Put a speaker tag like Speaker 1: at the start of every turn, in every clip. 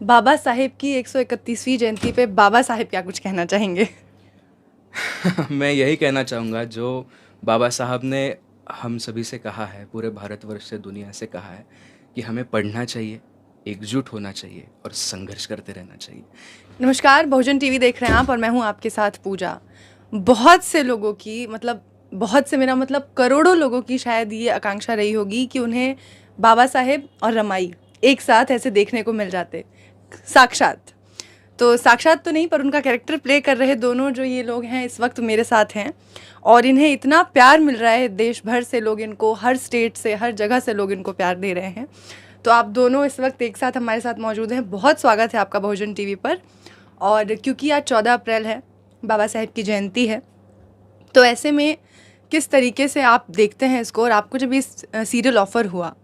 Speaker 1: बाबा साहेब की 131वीं जयंती पे बाबा साहेब क्या कुछ कहना चाहेंगे?
Speaker 2: मैं यही कहना चाहूँगा जो बाबा साहब ने हम सभी से कहा है, पूरे भारतवर्ष से, दुनिया से कहा है कि हमें पढ़ना चाहिए, एकजुट होना चाहिए और संघर्ष करते रहना चाहिए।
Speaker 1: नमस्कार, बहुजन टीवी देख रहे हैं आप और मैं हूं आपके साथ पूजा। बहुत से लोगों की बहुत से मेरा मतलब करोड़ों लोगों की शायद ये आकांक्षा रही होगी कि उन्हें बाबा साहेब और रमाई एक साथ ऐसे देखने को मिल जाते, साक्षात। तो साक्षात तो नहीं, पर उनका कैरेक्टर प्ले कर रहे दोनों जो ये लोग हैं इस वक्त मेरे साथ हैं और इन्हें इतना प्यार मिल रहा है, देश भर से लोग इनको, हर स्टेट से, हर जगह से लोग इनको प्यार दे रहे हैं। तो आप दोनों इस वक्त एक साथ हमारे साथ मौजूद हैं। बहुत स्वागत है आपका बहुजन टीवी पर। और क्योंकि आज 14 अप्रैल है, बाबा साहेब की जयंती है, तो ऐसे में किस तरीके से आप देखते हैं इसको? और आपको जब इस सीरियल ऑफ़र हुआ,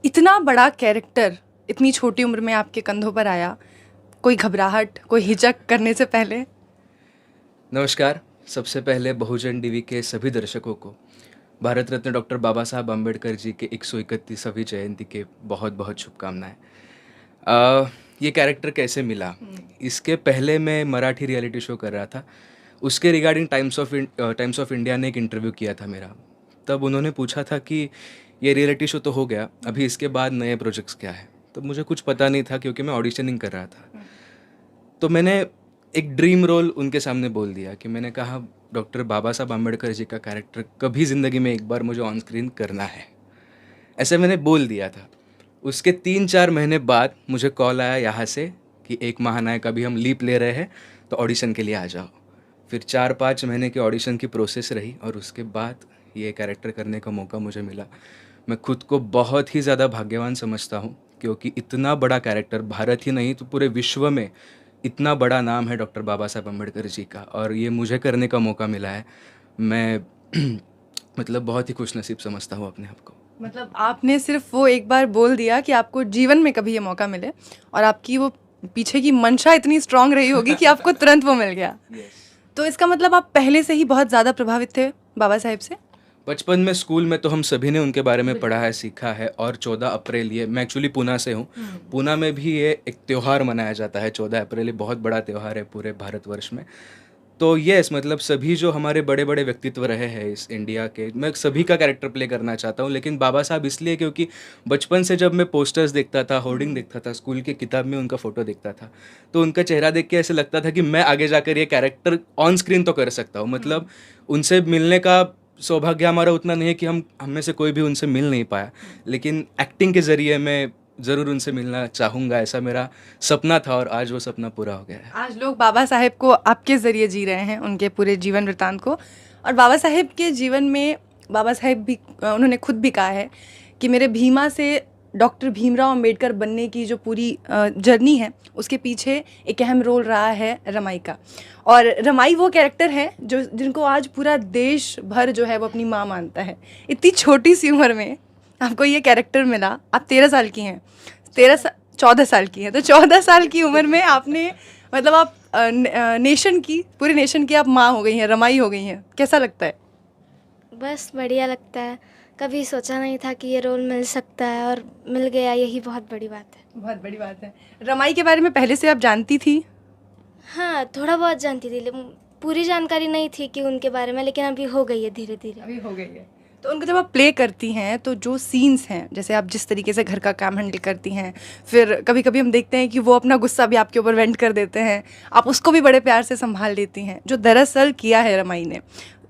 Speaker 1: इतना बड़ा कैरेक्टर इतनी छोटी उम्र में आपके कंधों पर आया, कोई घबराहट, कोई हिचक करने से पहले?
Speaker 2: नमस्कार, सबसे पहले बहुजन टीवी के सभी दर्शकों को भारत रत्न डॉक्टर बाबा साहब अम्बेडकर जी के 131वीं जयंती के बहुत बहुत शुभकामनाएं। ये कैरेक्टर कैसे मिला? इसके पहले मैं मराठी रियलिटी शो कर रहा था, उसके रिगार्डिंग टाइम्स ऑफ इंडिया ने एक इंटरव्यू किया था मेरा। तब उन्होंने पूछा था कि ये रियलिटी शो तो हो गया, अभी इसके बाद नए प्रोजेक्ट्स क्या है? तब मुझे कुछ पता नहीं था क्योंकि मैं ऑडिशनिंग कर रहा था। तो मैंने एक ड्रीम रोल उनके सामने बोल दिया कि मैंने कहा डॉक्टर बाबा साहब अम्बेडकर जी का कैरेक्टर कभी ज़िंदगी में एक बार मुझे ऑन स्क्रीन करना है, ऐसे मैंने बोल दिया था। उसके 3-4 महीने बाद मुझे कॉल आया यहाँ से कि एक महानायक अभी हम लीप ले रहे हैं, तो ऑडिशन के लिए आ जाओ। फिर 4-5 महीने की ऑडिशन की प्रोसेस रही और उसके बाद ये कैरेक्टर करने का मौका मुझे मिला। मैं खुद को बहुत ही ज़्यादा भाग्यवान समझता हूँ क्योंकि इतना बड़ा कैरेक्टर, भारत ही नहीं तो पूरे विश्व में इतना बड़ा नाम है डॉक्टर बाबा साहब अम्बेडकर जी का, और ये मुझे करने का मौका मिला है। मैं मतलब बहुत ही खुशनसीब समझता हूँ अपने आप को।
Speaker 1: मतलब आपने सिर्फ वो एक बार बोल दिया कि आपको जीवन में कभी ये मौका मिले, और आपकी वो पीछे की मंशा इतनी स्ट्रांग रही होगी कि आपको तुरंत वो मिल गया। तो इसका मतलब आप पहले से ही बहुत ज़्यादा प्रभावित थे बाबा साहेब से?
Speaker 2: बचपन में स्कूल में तो हम सभी ने उनके बारे में पढ़ा है, सीखा है। और 14 अप्रैल, ये मैं एक्चुअली पूना से हूँ, पूना में भी ये एक त्यौहार मनाया जाता है। 14 अप्रैल ये बहुत बड़ा त्यौहार है पूरे भारतवर्ष में। तो यस, मतलब सभी जो हमारे बड़े बड़े व्यक्तित्व रहे हैं इस इंडिया के, मैं सभी का कैरेक्टर प्ले करना चाहता हूँ। लेकिन बाबा साहब इसलिए क्योंकि बचपन से जब मैं पोस्टर्स देखता था, होर्डिंग देखता था, स्कूल की किताब में उनका फ़ोटो देखता था, तो उनका चेहरा देख के ऐसे लगता था कि मैं आगे जाकर ये कैरेक्टर ऑन स्क्रीन तो कर सकता हूँ। मतलब उनसे मिलने का सौभाग्य हमारा उतना नहीं है कि हम में से कोई भी उनसे मिल नहीं पाया, लेकिन एक्टिंग के ज़रिए मैं ज़रूर उनसे मिलना चाहूँगा, ऐसा मेरा सपना था और आज वो सपना पूरा हो गया है।
Speaker 1: आज लोग बाबा साहेब को आपके ज़रिए जी रहे हैं, उनके पूरे जीवन वृत्तांत को। और बाबा साहेब के जीवन में बाबा साहेब भी, उन्होंने खुद भी कहा है कि मेरे भीमा से डॉक्टर भीमराव अंबेडकर बनने की जो पूरी जर्नी है, उसके पीछे एक अहम रोल रहा है रमाई का। और रमाई वो कैरेक्टर है जिनको आज पूरा देश भर जो है वो अपनी माँ मानता है। इतनी छोटी सी उम्र में आपको ये कैरेक्टर मिला। आप 13 साल की हैं, 14 साल की हैं, तो 14 साल की उम्र में आपने, मतलब आप पूरे नेशन की आप माँ हो गई हैं, रमाई हो गई हैं। कैसा लगता है?
Speaker 3: बस बढ़िया लगता है। कभी सोचा नहीं था कि ये रोल मिल सकता है और मिल गया, यही बहुत बड़ी बात है।
Speaker 1: बहुत बड़ी बात है। रमाई के बारे में पहले से आप जानती थी?
Speaker 3: हाँ, थोड़ा बहुत जानती थी, लेकिन पूरी जानकारी नहीं थी कि उनके बारे में, लेकिन अभी हो गई है धीरे धीरे।
Speaker 1: अभी हो गई है। तो उनको जब आप प्ले करती हैं तो जो सीन्स हैं, जैसे आप जिस तरीके से घर का काम हैंडल करती हैं, फिर कभी कभी हम देखते हैं कि वो अपना गुस्सा भी आपके ऊपर वेंट कर देते हैं, आप उसको भी बड़े प्यार से संभाल लेती हैं, जो दरअसल किया है रमाई ने।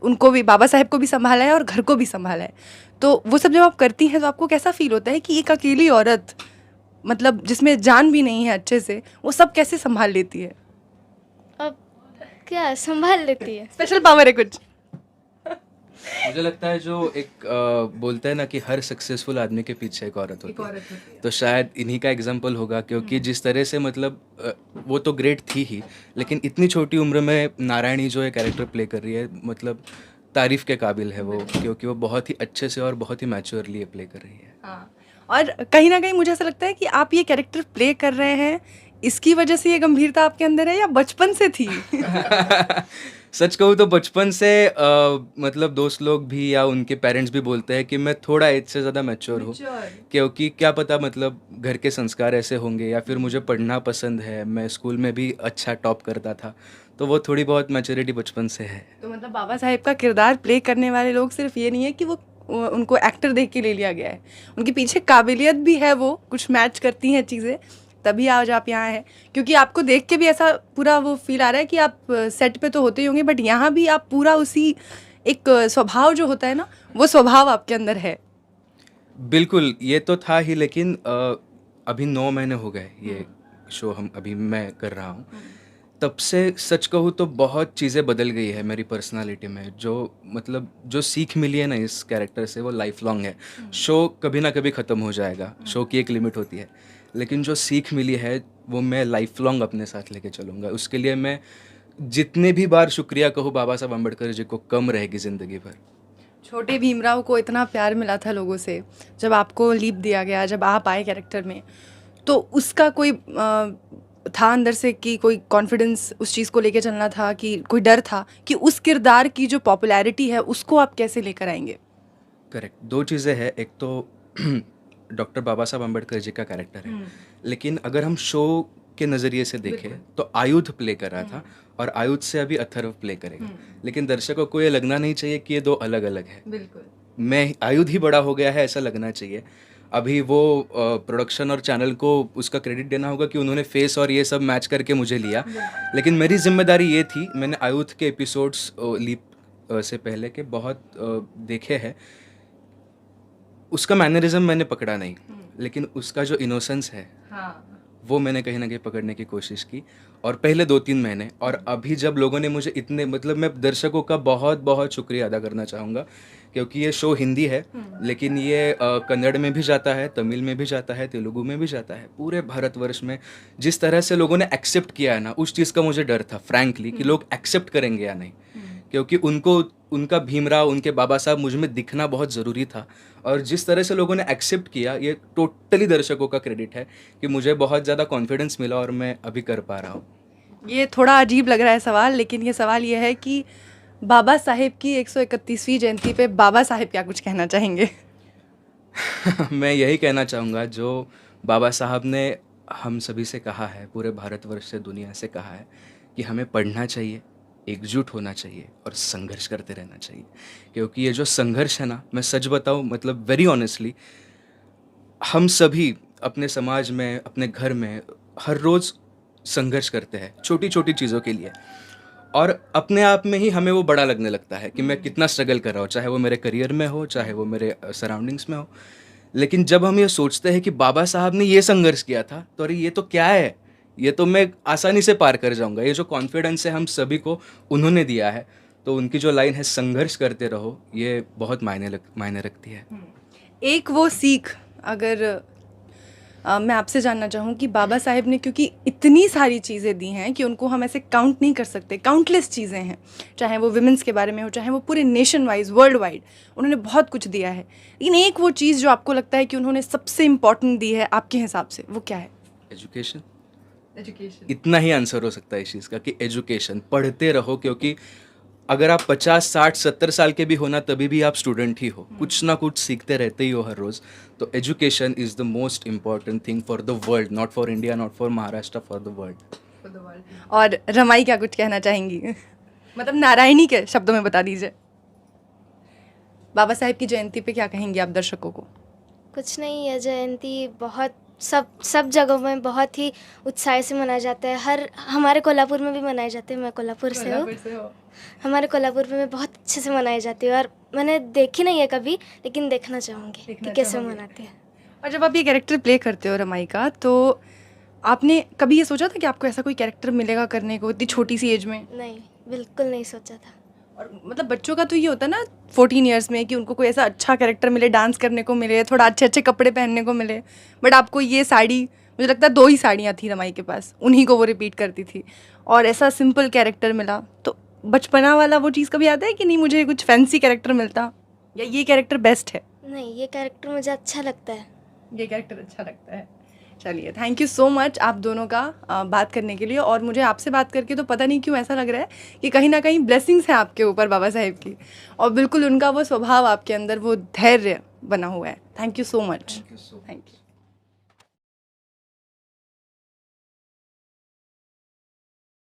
Speaker 1: उनको भी, बाबा साहेब को भी संभाला है और घर को भी संभाला है। तो वो सब जब आप करती हैं तो आपको कैसा फील होता है कि एक अकेली औरत, मतलब जिसमें जान भी नहीं है अच्छे से, वो सब कैसे संभाल लेती है?
Speaker 3: अब क्या संभाल लेती है?
Speaker 1: स्पेशल पावर है कुछ?
Speaker 2: मुझे लगता है जो एक बोलते हैं ना कि हर सक्सेसफुल आदमी के पीछे एक औरत होती है, तो शायद इन्हीं का एग्जाम्पल होगा। क्योंकि जिस तरह से, मतलब वो तो ग्रेट थी ही, लेकिन इतनी छोटी उम्र में नारायणी जो है कैरेक्टर प्ले कर रही है, मतलब तारीफ़ के काबिल है वो, क्योंकि वो बहुत ही अच्छे से और बहुत ही मैच्योरली प्ले कर रही है।
Speaker 1: हाँ, और कहीं ना कहीं मुझे ऐसा लगता है कि आप ये कैरेक्टर प्ले कर रहे हैं, इसकी वजह से ये गंभीरता आपके अंदर है या बचपन से थी?
Speaker 2: सच कहूँ तो बचपन से मतलब दोस्त लोग भी या उनके पेरेंट्स भी बोलते हैं कि मैं थोड़ा एज से ज़्यादा मैच्योर हूँ, क्योंकि क्या पता मतलब घर के संस्कार ऐसे होंगे या फिर मुझे पढ़ना पसंद है, मैं स्कूल में भी अच्छा टॉप करता था, तो वो थोड़ी बहुत मैच्योरिटी बचपन से है।
Speaker 1: तो मतलब बाबा साहेब का किरदार प्ले करने वाले लोग सिर्फ ये नहीं है कि वो उनको एक्टर देख के ले लिया गया है, उनके पीछे काबिलियत भी है, वो कुछ मैच करती हैं चीज़ें, तभी आज आप यहाँ हैं। क्योंकि आपको देख के भी ऐसा पूरा वो फील आ रहा है कि आप सेट पे तो होते ही होंगे, बट यहाँ भी आप पूरा उसी एक स्वभाव जो होता है ना, वो स्वभाव आपके अंदर है।
Speaker 2: बिल्कुल, ये तो था ही, लेकिन अभी 9 महीने हो गए ये शो हम अभी मैं कर रहा हूँ। तब से सच कहूँ तो बहुत चीज़ें बदल गई है मेरी पर्सनालिटी में, जो मतलब जो सीख मिली है ना इस कैरेक्टर से, वो लाइफ लॉन्ग है। शो कभी ना कभी ख़त्म हो जाएगा, शो की एक लिमिट होती है, लेकिन जो सीख मिली है वो मैं लाइफ लॉन्ग अपने साथ लेके चलूँगा। उसके लिए मैं जितने भी बार शुक्रिया कहूँ बाबा साहब अम्बेडकर जी को, कम रहेगी ज़िंदगी भर।
Speaker 1: छोटे भीमराव को इतना प्यार मिला था लोगों से, जब आपको लीप दिया गया, जब आप आए कैरेक्टर में, तो उसका कोई था अंदर से कि कोई कॉन्फिडेंस उस चीज़ को लेके चलना था, कि कोई डर था कि उस किरदार की जो पॉपुलैरिटी है उसको आप कैसे लेकर आएंगे?
Speaker 2: करेक्ट, 2 चीज़ें हैं। एक तो डॉक्टर बाबा साहब अम्बेडकर जी का कैरेक्टर है, लेकिन अगर हम शो के नज़रिए से देखें तो आयुध प्ले कर रहा था और आयुध से अभी अथर्व प्ले करेगा, लेकिन दर्शकों को ये लगना नहीं चाहिए कि ये 2 अलग अलग है।
Speaker 1: बिल्कुल।
Speaker 2: मैं आयुध ही बड़ा हो गया है ऐसा लगना चाहिए। अभी वो प्रोडक्शन और चैनल को उसका क्रेडिट देना होगा कि उन्होंने फेस और ये सब मैच करके मुझे लिया, लेकिन मेरी जिम्मेदारी ये थी, मैंने आयुध के एपिसोड्स लीप से पहले के बहुत देखे हैं, उसका मैनरिज्म मैंने पकड़ा नहीं, लेकिन उसका जो इनोसेंस है वो मैंने कहीं ना कहीं पकड़ने की कोशिश की। और पहले 2-3 महीने, और अभी जब लोगों ने मुझे इतने, मतलब मैं दर्शकों का बहुत बहुत शुक्रिया अदा करना चाहूँगा, क्योंकि ये शो हिंदी है, लेकिन ये कन्नड़ में भी जाता है, तमिल में भी जाता है, तेलुगु में भी जाता है, पूरे भारतवर्ष में। जिस तरह से लोगों ने एक्सेप्ट किया है ना, उस चीज़ का मुझे डर था फ्रैंकली कि लोग एक्सेप्ट करेंगे या नहीं, क्योंकि उनको उनका भीमराव, उनके बाबा साहब मुझ में दिखना बहुत ज़रूरी था। और जिस तरह से लोगों ने एक्सेप्ट किया, ये टोटली दर्शकों का क्रेडिट है कि मुझे बहुत ज़्यादा कॉन्फिडेंस मिला और मैं अभी कर पा रहा हूँ।
Speaker 1: ये थोड़ा अजीब लग रहा है सवाल, लेकिन ये सवाल ये है कि बाबा साहेब की 131वीं जयंती पे बाबा साहेब क्या कुछ कहना चाहेंगे?
Speaker 2: मैं यही कहना चाहूँगा, जो बाबा साहब ने हम सभी से कहा है, पूरे भारतवर्ष से, दुनिया से कहा है, कि हमें पढ़ना चाहिए, एकजुट होना चाहिए और संघर्ष करते रहना चाहिए। क्योंकि ये जो संघर्ष है ना, मैं सच बताऊँ, मतलब वेरी ऑनेस्टली, हम सभी अपने समाज में, अपने घर में हर रोज़ संघर्ष करते हैं छोटी छोटी चीज़ों के लिए, और अपने आप में ही हमें वो बड़ा लगने लगता है कि मैं कितना स्ट्रगल कर रहा हूँ, चाहे वो मेरे करियर में हो, चाहे वो मेरे सराउंडिंग्स में हो। लेकिन जब हम ये सोचते हैं कि बाबा साहब ने ये संघर्ष किया था, तो अरे ये तो क्या है, ये तो मैं आसानी से पार कर जाऊंगा, ये जो कॉन्फिडेंस है हम सभी को उन्होंने दिया है, तो उनकी जो लाइन है संघर्ष करते रहो, ये बहुत मायने रखती है।
Speaker 1: एक वो सीख अगर मैं आपसे जानना चाहूँ कि बाबा साहेब ने, क्योंकि इतनी सारी चीज़ें दी हैं कि उनको हम ऐसे काउंट नहीं कर सकते, काउंटलेस चीज़ें हैं, चाहे वो विमेंस के बारे में हो, चाहे वो पूरे नेशन वाइज, वर्ल्ड वाइड, उन्होंने बहुत कुछ दिया है, लेकिन एक वो चीज़ जो आपको लगता है कि उन्होंने सबसे इम्पॉर्टेंट दी है आपके हिसाब से, वो क्या है?
Speaker 2: एजुकेशन।
Speaker 1: एजुकेशन।
Speaker 2: इतना ही आंसर हो सकता है इस चीज़ का कि एजुकेशन, पढ़ते रहो, क्योंकि अगर आप 50, 60, 70 साल के भी हो ना, तभी भी आप स्टूडेंट ही हो, कुछ ना कुछ सीखते रहते ही हो हर रोज़। तो education is the most important thing for the world, not for India, not for Maharashtra, for the world.
Speaker 1: और रमाई क्या कुछ कहना चाहेंगी? मतलब नारायणी के शब्दों में बता दीजिए, बाबा साहेब की जयंती पे क्या कहेंगी आप दर्शकों को?
Speaker 3: कुछ नहीं, यह जयंती बहुत सब जगहों में बहुत ही उत्साह से मनाया जाता है। हमारे कोल्हापुर में भी मनाए जाते हैं, मैं कोल्हापुर से हूँ। हमारे कोल्हापुर में बहुत अच्छे से मनाई जाती है, और मैंने देखी नहीं है कभी, लेकिन देखना चाहूँगी कि कैसे मनाते हैं।
Speaker 1: और जब आप ये कैरेक्टर प्ले करते हो रमाई का, तो आपने कभी ये सोचा था कि आपको ऐसा कोई कैरेक्टर मिलेगा करने को इतनी छोटी सी एज में?
Speaker 3: नहीं, बिल्कुल नहीं सोचा था।
Speaker 1: और मतलब बच्चों का तो ये होता है ना 14 इयर्स में कि उनको कोई ऐसा अच्छा कैरेक्टर मिले, डांस करने को मिले, थोड़ा अच्छे अच्छे कपड़े पहनने को मिले, बट आपको ये साड़ी, मुझे लगता है 2 ही साड़ियाँ थी रमाई के पास, उन्हीं को वो रिपीट करती थी, और ऐसा सिंपल कैरेक्टर मिला। तो बचपना वाला वो चीज़ कभी आता है कि नहीं मुझे कुछ फैंसी कैरेक्टर मिलता, या ये कैरेक्टर बेस्ट है?
Speaker 3: नहीं, ये कैरेक्टर मुझे अच्छा लगता है।
Speaker 1: ये कैरेक्टर अच्छा लगता है। चलिए, थैंक यू सो मच आप दोनों का बात करने के लिए। और मुझे आपसे बात करके तो पता नहीं क्यों ऐसा लग रहा है कि कहीं ना कहीं ब्लेसिंग्स हैं आपके ऊपर बाबा साहेब की, और बिल्कुल उनका वो स्वभाव आपके अंदर वो धैर्य बना हुआ है। Thank you so much.
Speaker 2: Thank you so
Speaker 1: thank you.